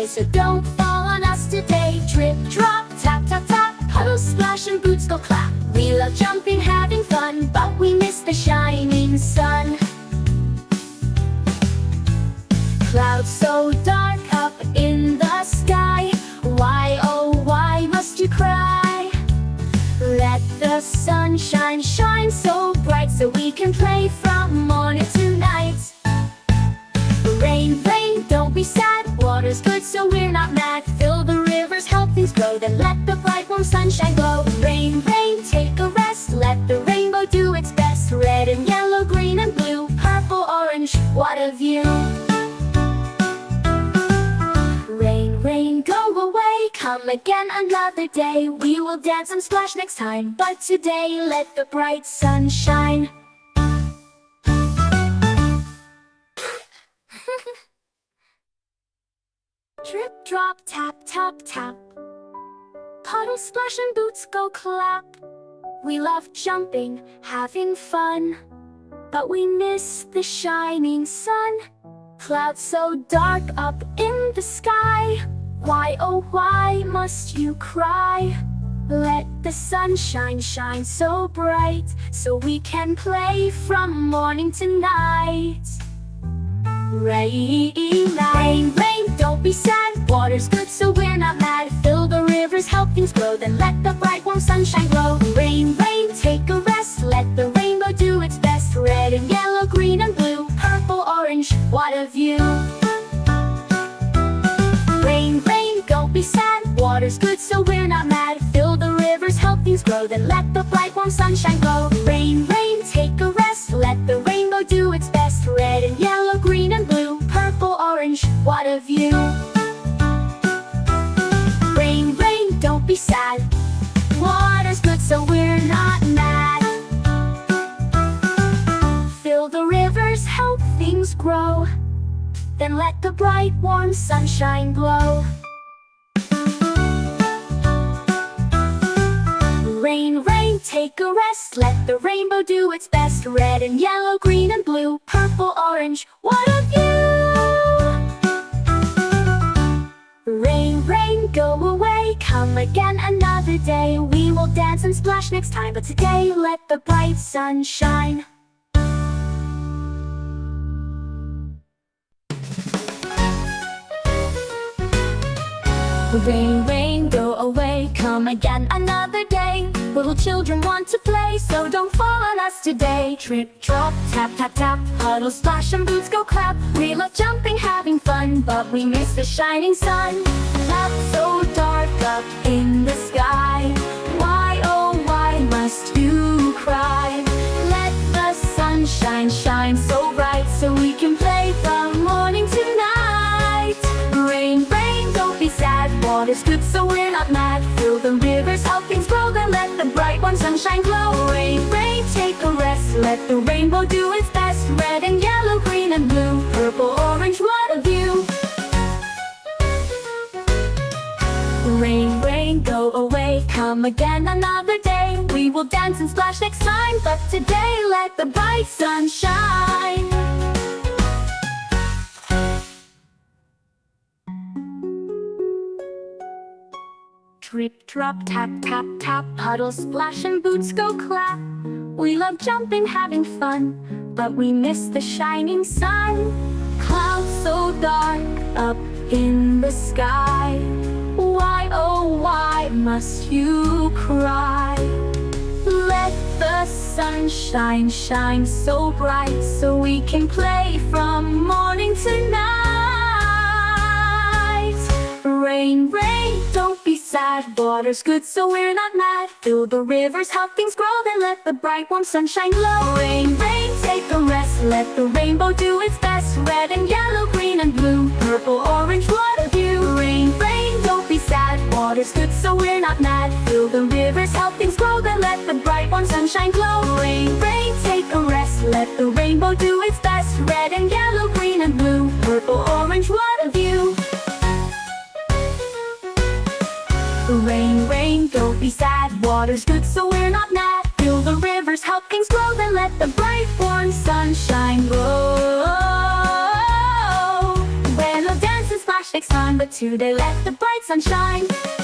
sky. So don't fall on us today. Drip, drop, tap, tap, tap, puddles splash and boots go clap. We love jumping, having fun, but we miss the shining sun. Clouds so dark up in the sky. Why, oh why must you cry? Let the sunshine shine so bright, so we can play from morning to night. Rain, rain, don't be sad. Water's good, so we're not mad. Fill the rivers, help things grow, then let the bright warm sunshine glow. Rain, rain, take a rest. Let the rainbow do its best. Red and yellow, green and blue, purple, orange, what a view. Rain, rain, go away, come again another day. We will dance and splash next time, but today let the bright sun shine. Drip, drop, tap, tap, tap, puddles splash and boots go clap. We love jumping, having fun, but we miss the shining sun. Clouds so dark up in the sky. Why, oh why must you cry? Let the sunshine shine so bright, so we can play from morning to night. Rain, rain, rain, don't be sad. Water's good, so we're not mad. Fill the rivers, help things grow, then let the bright warm sunshine glow. Rain, rain, take a rest. Let the rainbow do its best. Red and yellow, green and blue, purple, orange, what a view. Rain, rain, don't be sad. Water's good, so we're not mad. Fill the rivers, help things grow, then let the bright warm sunshine glow. Rain, rain, take a rest. Let the rainbow do its best. Red and yellow, green and blue, purple, orange, what a view. Rain, rain, don't be sad. Water's good, so we're not mad. Fill the rivers, help things grow, then let the bright warm sunshine glow. Rain, rain, take a rest. Let the rainbow do its best. Red and yellow, green and blue, purple, orange, what a view. Rain, rain, go away, come again another day. We will dance and splash next time, but today let the bright sun shine. Rain, rain, go away, come again another day. Little children want to play, so don't fall on us today. Trip, drop, tap, tap, tap, puddles splash and boots go clap. We love jumping, having fun, but we miss the shining sun. Clouds so dark up in the sky. Why, oh why must you cry? Let the sunshine shine so bright, so we can play from morning to night. Rain, rain, don't be sad. Water's good, so we're not mad. Fill the rivers, help things grow, then let the bright warm sunshine glow. Rain, rain, take a rest. Let the rainbow do its best. Red and yellow, green and blue, purple, orange, what a view. Rain, rain, go away, come again another day. We will dance and splash next time, but today let the bright sun shine. Drip, drop, tap, tap, tap, puddles splash and boots go clap. We love jumping, having fun, but we miss the shining sun. Clouds so dark up in the sky. Why, oh why must you cry? Let the sunshine shine so bright, so we can play from morning to night. Rain, rain, don't be sad. Water's good, so we're not mad. Fill the rivers, help things grow, then let the bright warm sunshine glow. Rain, rain, take a rest. Let the rainbow do its best. Red and yellow, green and blue, purple, orange, what a view. Rain, rain, don't be sad. Water's good, so we're not mad. Fill the rivers, help things grow, then let the bright warm sunshine glow. Rain, rain, take a rest. Let the rainbow do its best. Red and yellow, green and blue, purple, orange, what a view. Rain, rain, don't be sad. Water's good, so we're not mad. Fill the rivers, help things grow, then let the bright warm sunshine glow. When we'll dance and splash next time, but today let the bright sun shine.